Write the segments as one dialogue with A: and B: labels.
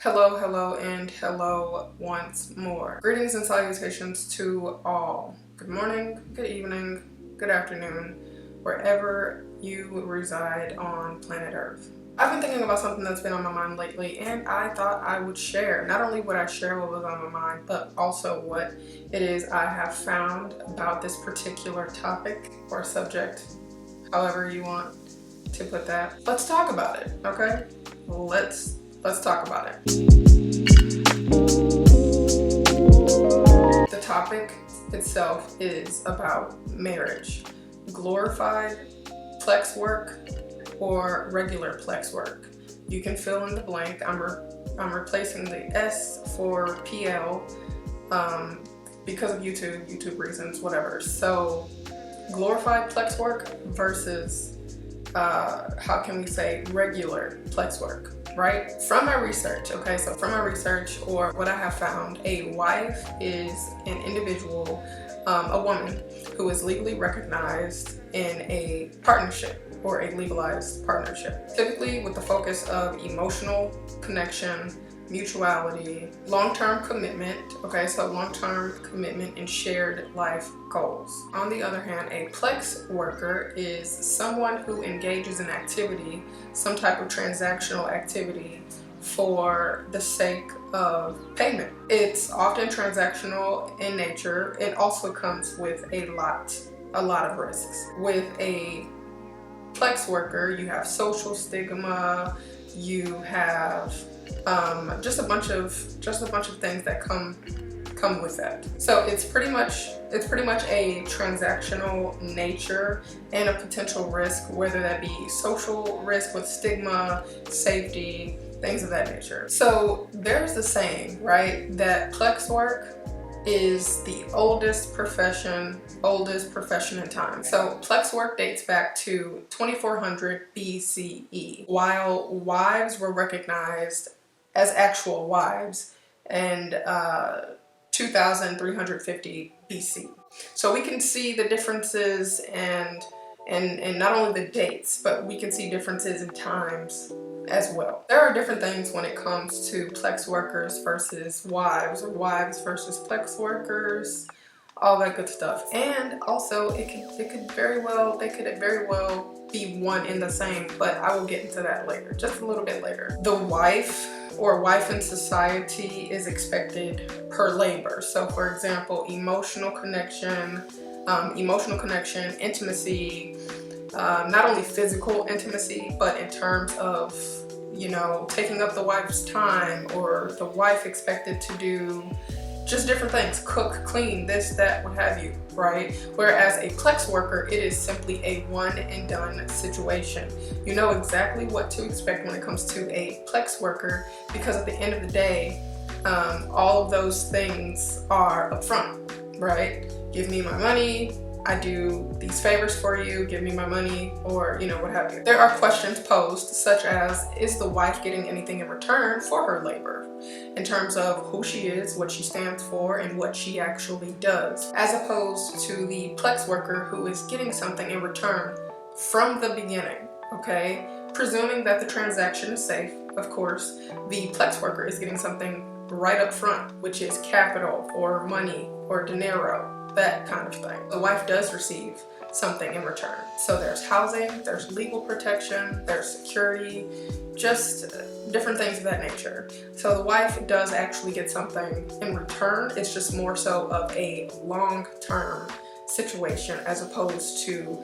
A: Hello, hello, and hello once more. Greetings and salutations to all. Good morning, good evening, good afternoon, wherever you reside on planet Earth. I've been thinking about something that's been on my mind lately, and I thought I would share. Not only would I share what was on my mind, but also what it is I have found about this particular topic or subject, however you want to put that. Let's talk about it, okay? Let's talk about it. The topic itself is about marriage. Glorified plex work or regular plex work. You can fill in the blank. I'm replacing the S for PL because of YouTube reasons, whatever. So glorified plex work versus how can we say regular plex work, right? From my research, okay, so from my research or what I have found, a wife is an individual, a woman who is legally recognized in a partnership or a legalized partnership, typically with the focus of emotional connection, mutuality, long-term commitment, okay, so long-term commitment and shared life goals. On the other hand, a plex worker is someone who engages in activity, some type of transactional activity for the sake of payment. It's often transactional in nature. It also comes with a lot of risks. With a plex worker, you have social stigma, you have just a bunch of things that come with that. So it's pretty much a transactional nature and a potential risk, whether that be social risk with stigma, safety, things of that nature. So there's the saying, right, that plex work is the oldest profession in time. So plex work dates back to 2400 BCE, while wives were recognized as actual wives and 2350 BC. So we can see the differences and not only the dates, but we can see differences in times as well. There are different things when it comes to plex workers versus wives, or wives versus plex workers, all that good stuff. And also they could very well be one in the same, but I will get into that later, just a little bit later. The wife or wife in society is expected per labor. So for example, emotional connection, intimacy, not only physical intimacy, but in terms of, you know, taking up the wife's time, or the wife expected to do just different things, cook, clean, this, that, what have you, right? Whereas a plex worker, it is simply a one and done situation. You know exactly what to expect when it comes to a plex worker, because at the end of the day, all of those things are upfront, right? Give me my money, I do these favors for you, give me my money, or, you know, what have you. There are questions posed such as, is the wife getting anything in return for her labor? In terms of who she is, what she stands for, and what she actually does, as opposed to the plex worker who is getting something in return from the beginning, okay? Presuming that the transaction is safe, of course, the plex worker is getting something right up front, which is capital or money or dinero, that kind of thing. The wife does receive something in return. So there's housing, there's legal protection, there's security, just different things of that nature. So the wife does actually get something in return. It's just more so of a long-term situation as opposed to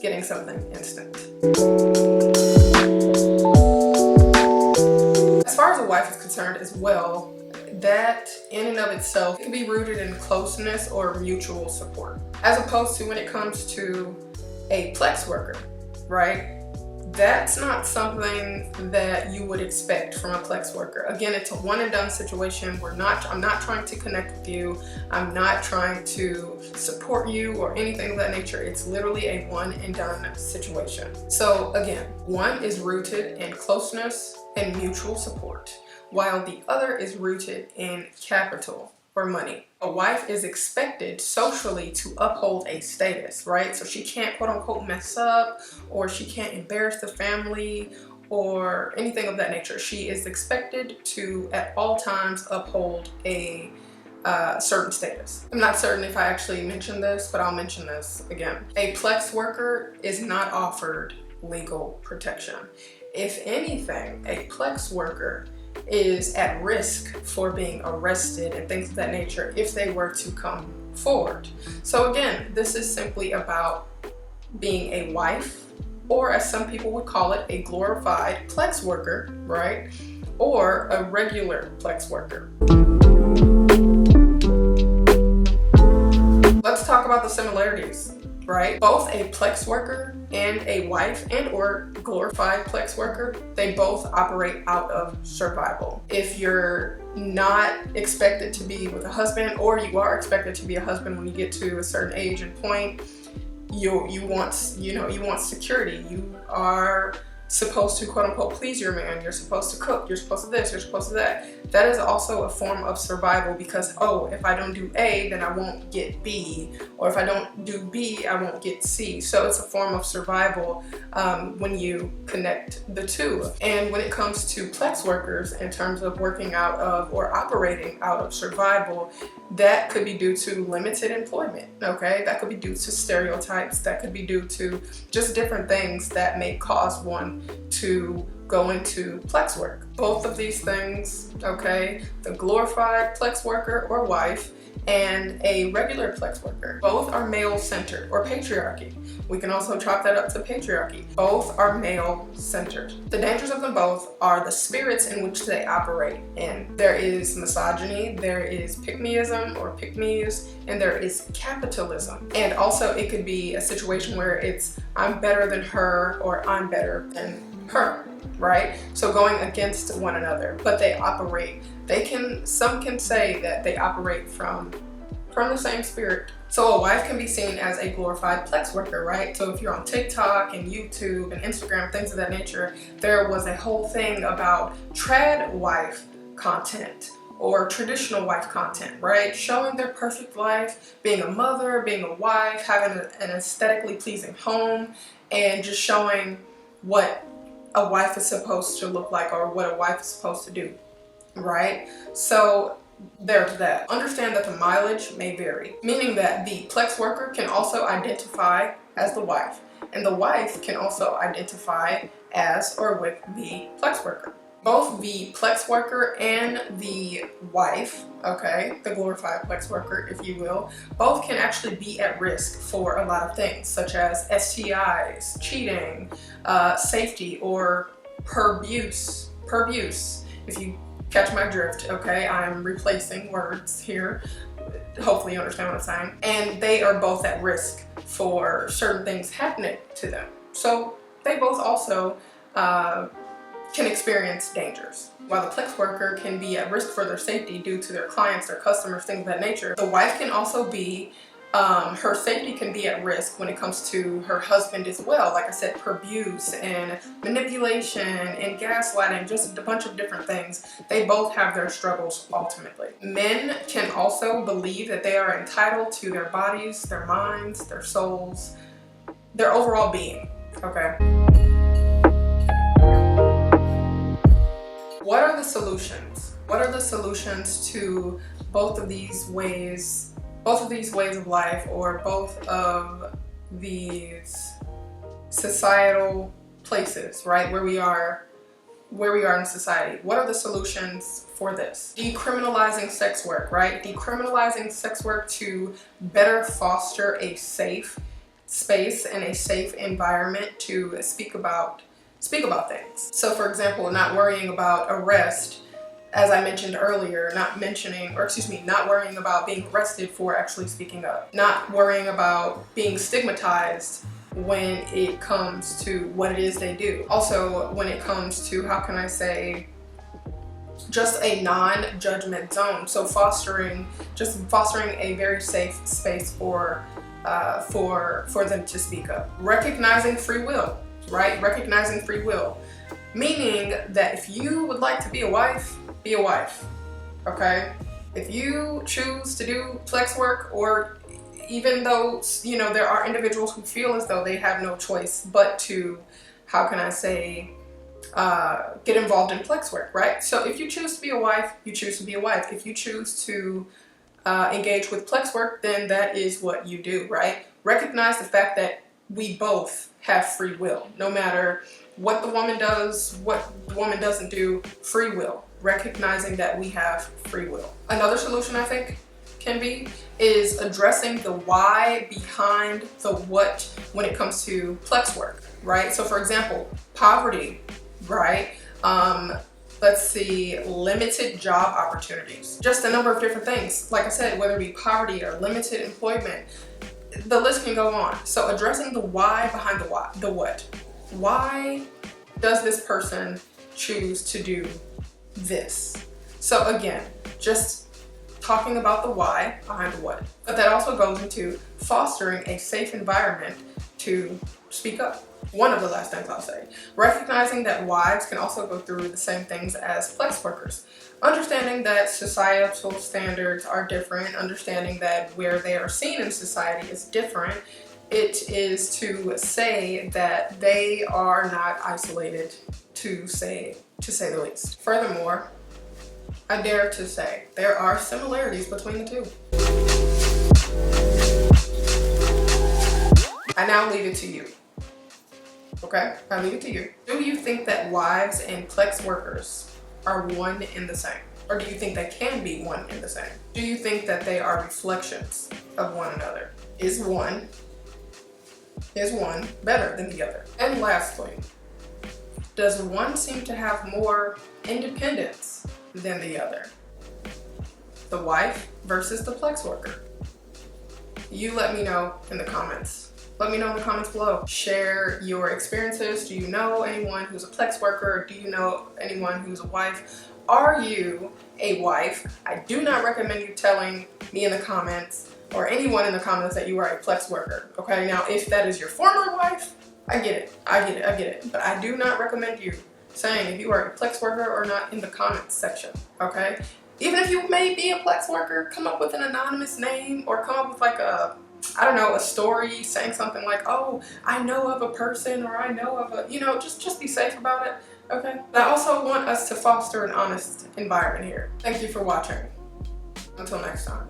A: getting something instant. As far as a wife is concerned as well, that in and of itself can be rooted in closeness or mutual support, as opposed to when it comes to a plex worker, right? That's not something that you would expect from a plex worker. Again, it's a one and done situation. I'm not trying to connect with you. I'm not trying to support you or anything of that nature. It's literally a one and done situation. So again, one is rooted in closeness and mutual support, while the other is rooted in capital or money. A wife is expected socially to uphold a status, right? So she can't quote unquote mess up, or she can't embarrass the family, or anything of that nature. She is expected to at all times uphold a certain status. I'm not certain if I actually mentioned this, but I'll mention this again. A Plex worker is not offered legal protection. If anything, a Plex worker is at risk for being arrested and things of that nature if they were to come forward. So again, this is simply about being a wife, or as some people would call it, a glorified Plex worker, right? Or a regular Plex worker. Let's talk about the similarities, right? Both a Plex worker and a wife and or glorified Plex worker, they both operate out of survival. If you're not expected to be with a husband, or you are expected to be a husband when you get to a certain age and point, you want security. You are supposed to quote unquote please your man. You're supposed to cook, you're supposed to this, you're supposed to that. That is also a form of survival, because if I don't do A, then I won't get B, or if I don't do B, I won't get C. So it's a form of survival when you connect the two. And when it comes to Plex workers, in terms of working out of or operating out of survival, that could be due to limited employment, okay? That could be due to stereotypes, that could be due to just different things that may cause one to go into Plex work. Both of these things, okay, the glorified Plex worker or wife and a regular Plex worker, both are male-centered, or patriarchy. We can also chop that up to patriarchy. Both are male-centered. The dangers of them both are the spirits in which they operate in. There is misogyny, there is pick-meism or pick-me's, and there is capitalism. And also it could be a situation where it's I'm better than her or I'm better than her, right? So going against one another, but they operate. Some can say that they operate from the same spirit. So a wife can be seen as a glorified Plex worker, right? So if you're on TikTok and YouTube and Instagram, things of that nature, there was a whole thing about trad wife content or traditional wife content, right? Showing their perfect life, being a mother, being a wife, having an aesthetically pleasing home, and just showing what a wife is supposed to look like or what a wife is supposed to do, right? So there's that. Understand that the mileage may vary, meaning that the Plex worker can also identify as the wife, and the wife can also identify as or with the Plex worker. Both the Plex worker and the wife, okay, the glorified Plex worker, if you will, both can actually be at risk for a lot of things, such as STIs, cheating, safety, or perabuse. If you catch my drift, okay, I'm replacing words here. Hopefully you understand what I'm saying. And they are both at risk for certain things happening to them. So they both also can experience dangers. While the Plex worker can be at risk for their safety due to their clients, their customers, things of that nature, the wife can also be, her safety can be at risk when it comes to her husband as well. Like I said, abuse and manipulation and gaslighting, just a bunch of different things. They both have their struggles ultimately. Men can also believe that they are entitled to their bodies, their minds, their souls, their overall being, okay? What are the solutions? What are the solutions to both of these ways of life, or both of these societal places, right? Where we are in society. What are the solutions for this? Decriminalizing sex work, right? Decriminalizing sex work to better foster a safe space and a safe environment to speak about things. So for example, not worrying about arrest, as I mentioned earlier, not worrying about being arrested for actually speaking up, not worrying about being stigmatized when it comes to what it is they do. Also, when it comes to, how can I say, just a non-judgment zone. So fostering a very safe space for them to speak up. Recognizing free will, right? Recognizing free will, meaning that if you would like to be a wife, be a wife, okay? If you choose to do Plex work, or even though, you know, there are individuals who feel as though they have no choice but to, how can I say, get involved in flex work, right? So if you choose to be a wife, you choose to be a wife. If you choose to engage with flex work, then that is what you do, right? Recognize the fact that we both have free will. No matter what the woman does, what the woman doesn't do, free will. Recognizing that we have free will. Another solution I think can be is addressing the why behind the what when it comes to flex work, right? So for example, poverty, right? Let's see, limited job opportunities, just a number of different things. Like I said, whether it be poverty or limited employment, the list can go on. So addressing the why behind the what. Why does this person choose to do this? So again, just talking about the why behind the what. But that also goes into fostering a safe environment to speak up. One of the last things I'll say, recognizing that wives can also go through the same things as flex workers. Understanding that societal standards are different, understanding that where they are seen in society is different. It is to say that they are not isolated, to say the least. Furthermore, I dare to say there are similarities between the two. I now leave it to you. Okay, I leave it to you. Do you think that wives and flex workers are one and the same? Or do you think they can be one and the same? Do you think that they are reflections of one another? Is one better than the other? And lastly, does one seem to have more independence than the other? The wife versus the flex worker. You let me know in the comments. Let me know in the comments below. Share your experiences. Do you know anyone who's a flex worker? Do you know anyone who's a wife? Are you a wife? I do not recommend you telling me in the comments or anyone in the comments that you are a flex worker. Okay, now if that is your former wife, I get it. But I do not recommend you saying if you are a flex worker or not in the comments section, okay? Even if you may be a flex worker, come up with an anonymous name or come up with like a, I don't know, a story saying something like, oh, I know of a person or I know of a, just be safe about it, okay? But I also want us to foster an honest environment here. Thank you for watching. Until next time.